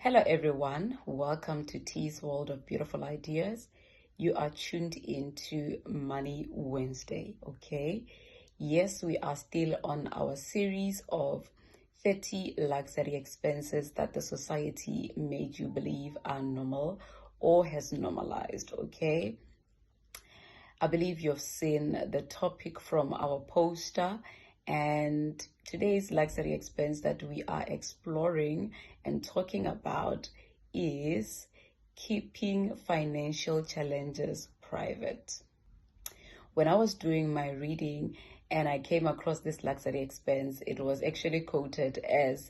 Hello, everyone. Welcome to T's World of Beautiful Ideas. You are tuned into Money Wednesday, okay? Yes, we are still on our series of 30 luxury expenses that the society made you believe are normal or has normalized, okay? I believe you've seen the topic from our poster, and today's luxury expense that we are exploring and talking about is keeping financial challenges private. When I was doing my reading and I came across this luxury expense, it was actually quoted as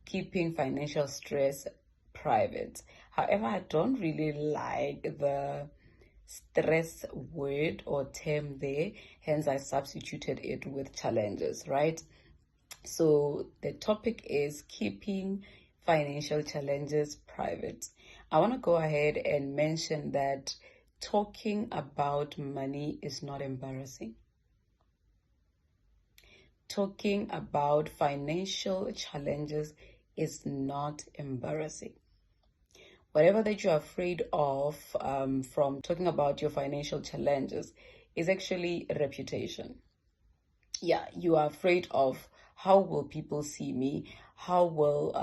keeping financial stress private. However, I don't really like the stress word or term there, hence I substituted it with challenges, right? So the topic is keeping financial challenges private. I want to go ahead and mention that talking about money is not embarrassing. Talking about financial challenges is not embarrassing. Whatever that you're afraid of from talking about your financial challenges is actually reputation. Yeah, you are afraid of how will people see me? How will,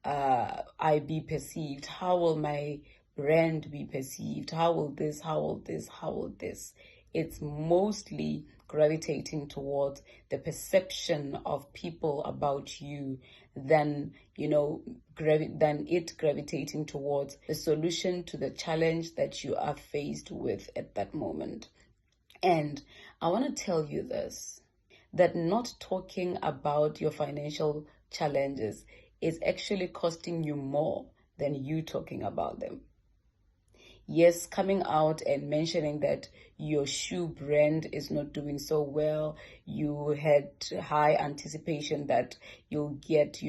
I be perceived? How will my brand be perceived? How will this, how will this, how will this? It's mostly gravitating towards the perception of people about you than than it gravitating towards the solution to the challenge that you are faced with at that moment. And I want to tell you this, that not talking about your financial challenges is actually costing you more than you talking about them. Yes, coming out and mentioning that your shoe brand is not doing so well, you had high anticipation that you'll get,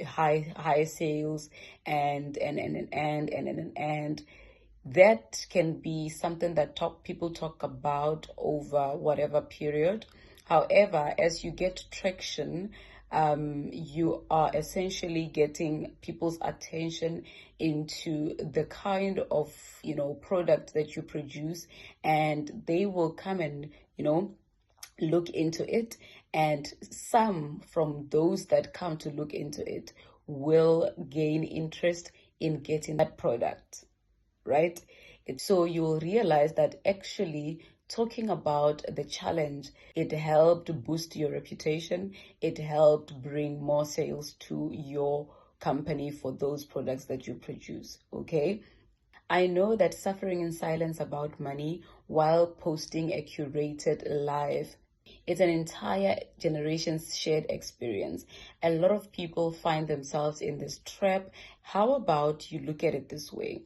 high sales and that can be something that people talk about over whatever period. However, as you get traction, you are essentially getting people's attention into the kind of product that you produce, and they will come and look into it, and some from those that come to look into it will gain interest in getting that product, right? So you'll realize that actually talking about the challenge, it helped boost your reputation. It helped bring more sales to your company for those products that you produce, okay? I know that suffering in silence about money while posting a curated life, it's an entire generation's shared experience. A lot of people find themselves in this trap. How about you look at it this way?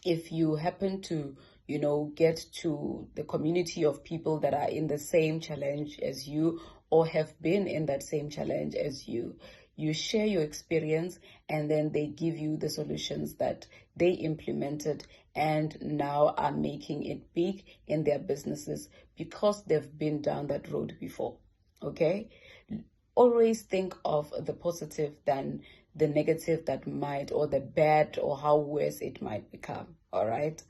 If you happen to get to the community of people that are in the same challenge as you or have been in that same challenge as you share your experience, and then they give you the solutions that they implemented and now are making it big in their businesses because they've been down that road before. Okay, always think of the positive than the negative that might, or the bad, or how worse it might become. All right.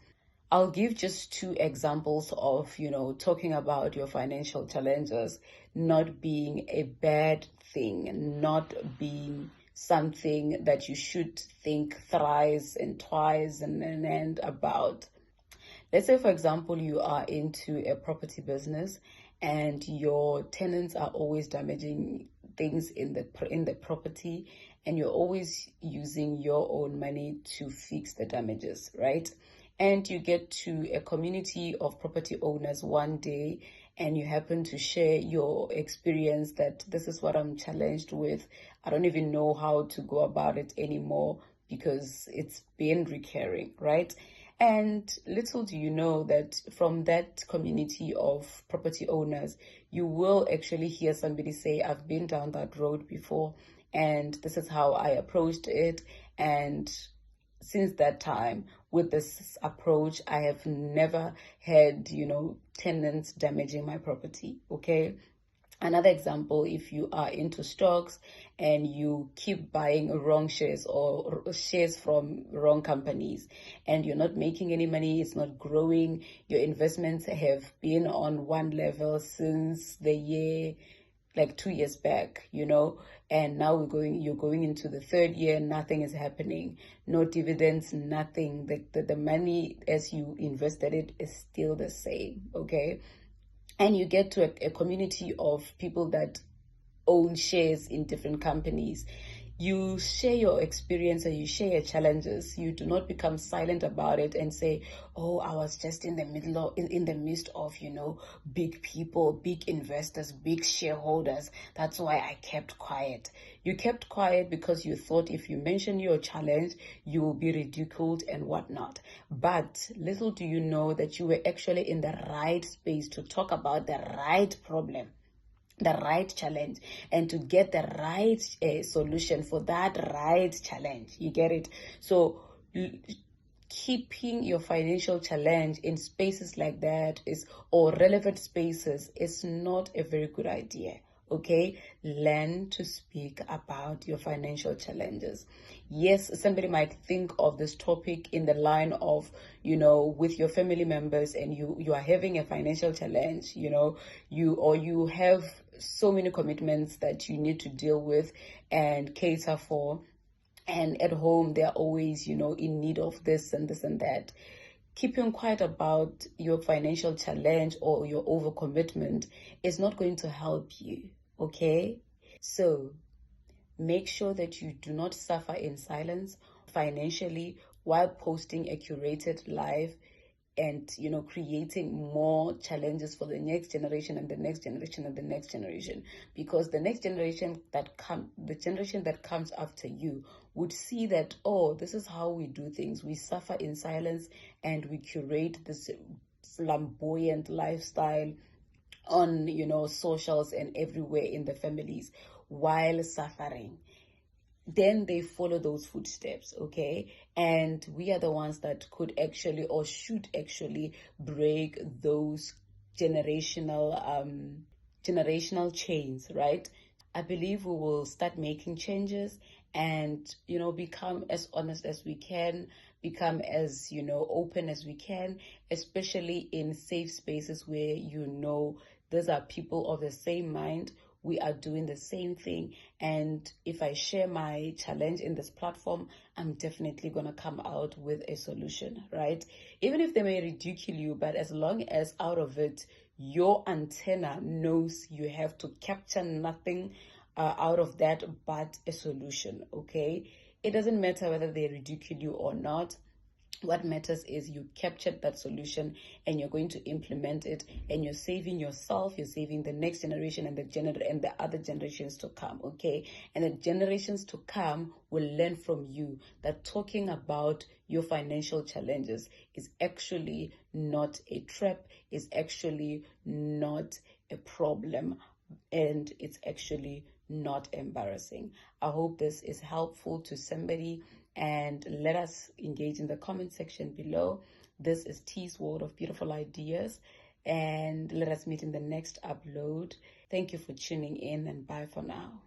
I'll give just two examples of, talking about your financial challenges not being a bad thing, not being something that you should think thrice and twice and about. Let's say, for example, you are into a property business and your tenants are always damaging things in the property, and you're always using your own money to fix the damages, right? And you get to a community of property owners one day and you happen to share your experience that this is what I'm challenged with. I don't even know how to go about it anymore because it's been recurring, right? And little do you know that from that community of property owners, you will actually hear somebody say, I've been down that road before, and this is how I approached it. And since that time, with this approach, I have never had, tenants damaging my property, okay? Another example, if you are into stocks and you keep buying wrong shares or shares from wrong companies and you're not making any money, it's not growing, your investments have been on one level since the year, like 2 years back, and now you're going into the third year, nothing is happening, no dividends, nothing. The money as you invested it is still the same, okay? And you get to a community of people that own shares in different companies. You share your experience and you share your challenges. You do not become silent about it and say, oh, I was just in the middle of, in the midst of, big people, big investors, big shareholders. That's why I kept quiet. You kept quiet because you thought if you mention your challenge, you will be ridiculed and whatnot. But little do you know that you were actually in the right space to talk about the right problem, the right challenge, and to get the right solution for that right challenge. You get it? So keeping your financial challenge in spaces like that or relevant spaces is not a very good idea. Okay, learn to speak about your financial challenges. Yes, somebody might think of this topic in the line of, with your family members, and you are having a financial challenge, you have so many commitments that you need to deal with and cater for, and at home they're always, in need of this and this and that. Keeping quiet about your financial challenge or your overcommitment is not going to help you. Okay, so make sure that you do not suffer in silence financially while posting a curated life and creating more challenges for the next generation and the next generation and the next generation, because the generation that comes after you would see that, oh, this is how we do things. We suffer in silence and we curate this flamboyant lifestyle on socials and everywhere in the families while suffering. Then they follow those footsteps, okay? And we are the ones that could actually or should actually break those generational chains, right? I believe we will start making changes and become as honest as we can, become as open as we can, especially in safe spaces where these are people of the same mind. We are doing the same thing, and if I share my challenge in this platform, I'm definitely going to come out with a solution, right? Even if they may ridicule you, but as long as out of it your antenna knows you have to capture nothing out of that but a solution, okay? It doesn't matter whether they ridicule you or not. What matters is you captured that solution and you're going to implement it, and you're saving yourself, you're saving the next generation and the other generations to come, okay? And the generations to come will learn from you that talking about your financial challenges is actually not a trap, is actually not a problem, and it's actually not embarrassing. I hope this is helpful to somebody, and let us engage in the comment section below. This is T's World of Beautiful Ideas, and let us meet in the next upload. Thank you for tuning in, and bye for now.